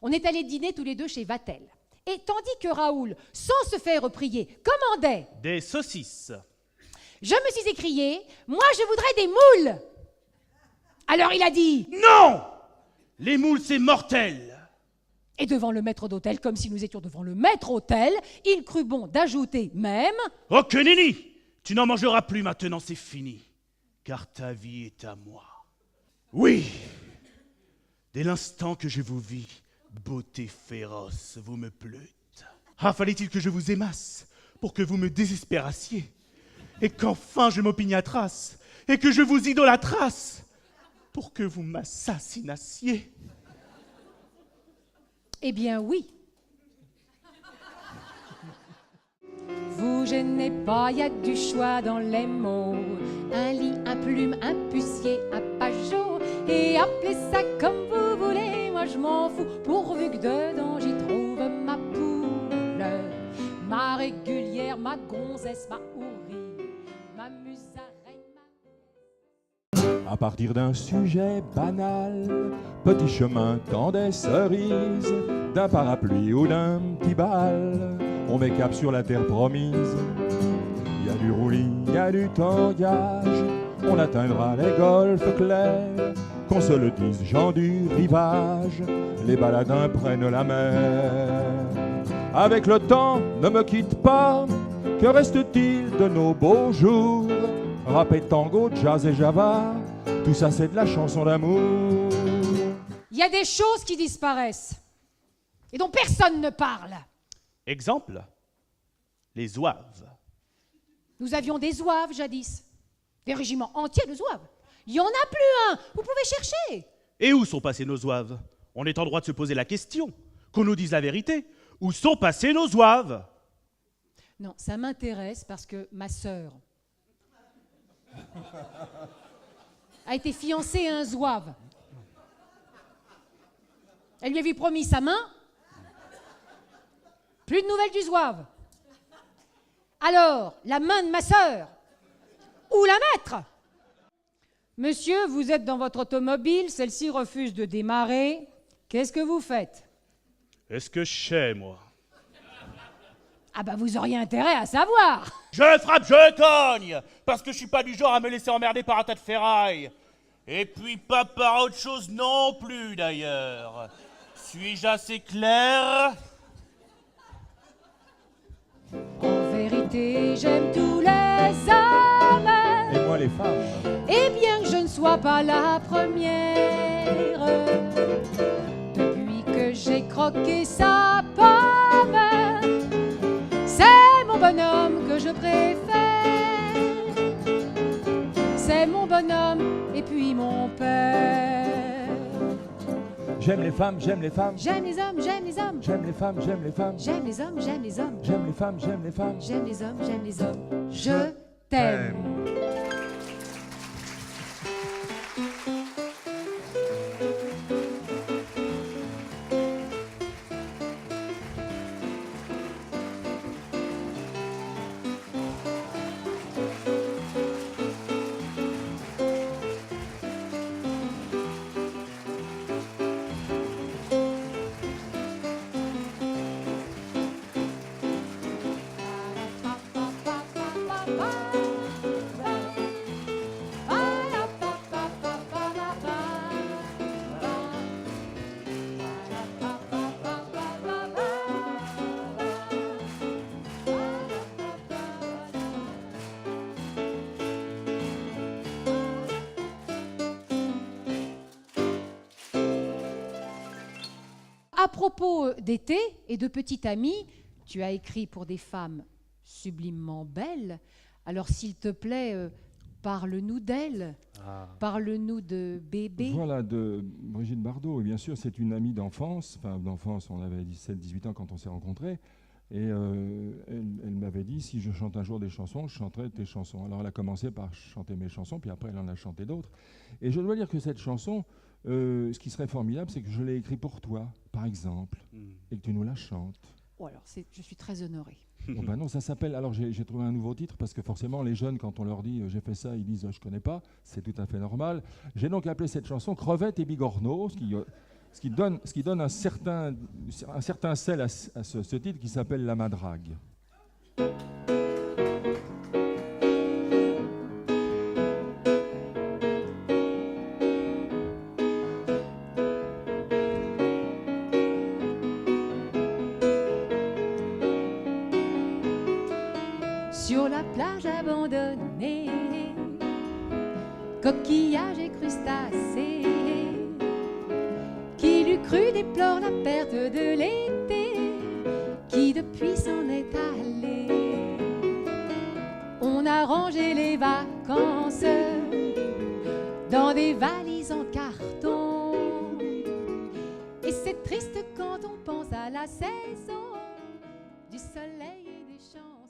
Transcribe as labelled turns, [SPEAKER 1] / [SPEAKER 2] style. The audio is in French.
[SPEAKER 1] On est allés dîner tous les deux chez Vatel. Et tandis que Raoul, sans se faire prier, commandait
[SPEAKER 2] Des saucisses.
[SPEAKER 1] je me suis écrié, moi je voudrais des moules. Alors il a dit,
[SPEAKER 2] Non! Les moules, c'est mortel.
[SPEAKER 1] et devant le maître d'hôtel, comme si nous étions devant le maître hôtel, il crut bon d'ajouter même,
[SPEAKER 2] Oh que nenni! Tu n'en mangeras plus maintenant, c'est fini. Car ta vie est à moi. Oui! Dès l'instant que je vous vis, beauté féroce, vous me plûtes. Ah, fallait-il que je vous aimasse pour que vous me désespérassiez, et qu'enfin je m'opiniâtrasse, et que je vous idolâtrasse pour que vous m'assassinassiez.
[SPEAKER 1] eh bien oui. Vous gênez pas, y a du choix dans les mots. Un lit, un plume, un pucier, un pajot. Et appelez ça comme vous voulez, moi je m'en fous. Pourvu que dedans j'y trouve ma poule, ma régulière, ma gonzesse, ma hourie, ma musaraigne, ma...
[SPEAKER 3] À partir d'un sujet banal, petit chemin tant des cerises, d'un parapluie ou d'un petit bal, on met cap sur la terre promise. Y a du roulis, y a du tangage, on atteindra les golfes clairs, qu'on se le dise, gens du rivage, les baladins prennent la mer. Avec le temps, ne me quitte pas, que reste-t-il de nos beaux jours? Rap et tango, jazz et java, tout ça c'est de la chanson d'amour.
[SPEAKER 1] Il y a des choses qui disparaissent et dont personne ne parle.
[SPEAKER 2] Exemple, les zouaves.
[SPEAKER 1] Nous avions des zouaves jadis, des régiments entiers de zouaves. Il n'y en a plus un, vous pouvez chercher.
[SPEAKER 2] Et où sont passés nos zouaves? On est en droit de se poser la question, qu'on nous dise la vérité. Où sont passés nos zouaves?
[SPEAKER 1] Non, ça m'intéresse parce que ma sœur a été fiancée à un zouave. Elle lui avait promis sa main. Plus de nouvelles du zouave. Alors, la main de ma sœur, où la mettre? Monsieur, vous êtes dans votre automobile, celle-ci refuse de démarrer. Qu'est-ce que vous faites?
[SPEAKER 2] Est-ce que je sais, moi?
[SPEAKER 1] Ah bah vous auriez intérêt à savoir.
[SPEAKER 2] Je frappe, je cogne, parce que je suis pas du genre à me laisser emmerder par un tas de ferraille. Et puis pas par autre chose non plus, d'ailleurs. Suis-je assez clair?
[SPEAKER 1] En vérité, j'aime tous les hommes.
[SPEAKER 3] Et moi les femmes.
[SPEAKER 1] Et bien que je ne sois pas la première, depuis que j'ai croqué sa pomme, c'est mon bonhomme que je préfère. C'est mon bonhomme et puis mon père.
[SPEAKER 3] J'aime les femmes, j'aime les femmes.
[SPEAKER 1] J'aime les hommes, j'aime les hommes.
[SPEAKER 3] J'aime les femmes, j'aime les femmes.
[SPEAKER 1] J'aime les hommes, j'aime les hommes.
[SPEAKER 3] J'aime les femmes, j'aime les femmes.
[SPEAKER 1] J'aime les hommes, j'aime les hommes. Je t'aime. À propos d'été et de petite amie, tu as écrit pour des femmes sublimement belles. Alors s'il te plaît, parle-nous d'elle. Parle-nous de bébé.
[SPEAKER 3] Voilà, de Brigitte Bardot. Et bien sûr, c'est une amie d'enfance. Enfin, d'enfance, on avait 17-18 ans quand on s'est rencontrés. Et elle m'avait dit, si je chante un jour des chansons, je chanterai tes chansons. Alors elle a commencé par chanter mes chansons, puis après elle en a chanté d'autres. Et je dois dire que cette chanson, ce qui serait formidable, c'est que je l'ai écrite pour toi, par exemple, et que tu nous la chantes.
[SPEAKER 1] Oh, alors je suis très honorée.
[SPEAKER 3] Bon, ben non, ça s'appelle... Alors j'ai trouvé un nouveau titre, parce que forcément les jeunes, quand on leur dit j'ai fait ça, ils disent je connais pas, c'est tout à fait normal. J'ai donc appelé cette chanson Crevette et Bigorneau, ce qui Ce qui donne un certain sel à ce titre qui s'appelle La Madrague.
[SPEAKER 1] Sur la plage abandonnée, coquillages et crustacés, qui l'eût cru déplore la perte de l'été, qui depuis s'en est allé. On a rangé les vacances dans des valises en carton, et c'est triste quand on pense à la saison du soleil et des chansons.